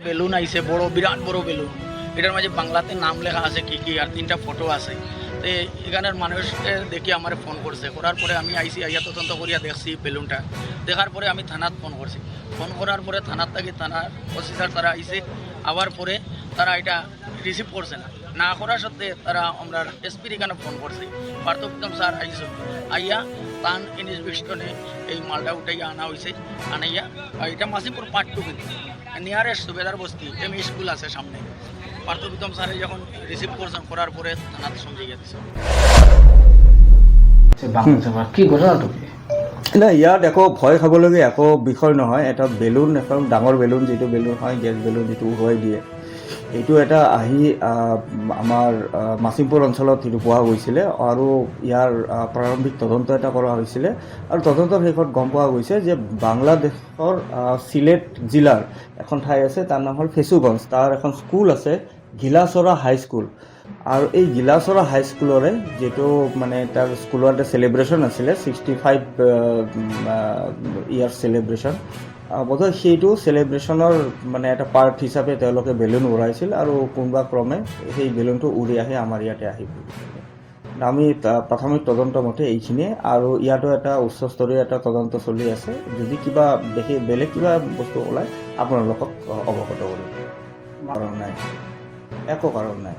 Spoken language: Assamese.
বেলুন আইছে বড় বিরাট বড় বেলুন, এটার মাঝে বাংলাতে নাম লেখা আছে কি কি আর 3টা ফটো আছে। তো এখানের মানুষকে দেখি আমার ফোন করছে, করার পরে আমি আইসি, আইয়া তদন্ত করিয়া দেখছি বেলুনটা। দেখার পরে আমি থানাত ফোন করছি, ফোন করার পরে থানার থাকি থানার অফিসার তারা আইসে, আবার পরে তারা এটা রিসিভ করছে না, না করার সত্ত্বে তারা আমরা এসপির এখানে ফোন করছি, পার্থক্রম স্যার আইস আইয়া তান ইনভেস্টনে এই মালটা উঠাইয়া আনা হয়েছে, আনাইয়া এটা মাসিপুর পার্ট 2 কিন্তু নিয়ারেস্ট সুবেদার বস্তি এমই স্কুল আছে সামনে। পার্থবিক্রম স্যারে যখন রিসিভ করছেন, করার পরে থানাতে সমঝে গেছে। কি ঘটনাটো কি? না, ইয়াত একো ভয় খাবলগীয়া একো বিষয় নহয়। এটা বেলুন, এখন ডাঙৰ বেলুন, যিটো বেলুন হয় গেছ বেলুন, যিটো উৰুৱাই দিয়ে, এইটো এটা আহি আমাৰ মাছিমপুৰ অঞ্চলত সেইটো পোৱা গৈছিলে আৰু ইয়াৰ প্ৰাৰম্ভিক তদন্ত এটা কৰা হৈছিলে। আৰু তদন্তৰ শেষত গম পোৱা গৈছে যে বাংলাদেশৰ চিলেট জিলাৰ এখন ঠাই আছে, তাৰ নাম হ'ল ফেচুগঞ্জ। তাৰ এখন স্কুল আছে, ঘিলাচৰা হাইস্কুল। আৰু এই ঘিলাচৰা হাইস্কুলৰে যিটো মানে তাৰ স্কুলৰ এটা চেলিব্ৰেশ্যন আছিলে, 65 ইয়াৰ চেলিব্ৰেশ্যন, বোধহয় সেইটো চেলিব্ৰেশ্যনৰ মানে এটা পাৰ্ট হিচাপে তেওঁলোকে বেলুন উৰাইছিল আৰু কোনোবা ক্ৰমে সেই বেলুনটো উৰি আহি আমাৰ ইয়াতে আহিব। আমি প্ৰাথমিক তদন্ত মতে এইখিনিয়ে, আৰু ইয়াতো এটা উচ্চস্তৰীয় এটা তদন্ত চলি আছে। যদি কিবা বেলেগ কিবা বস্তু ওলায় আপোনালোকক অৱগত কৰিম। কাৰণ নাই, একো কাৰণ নাই।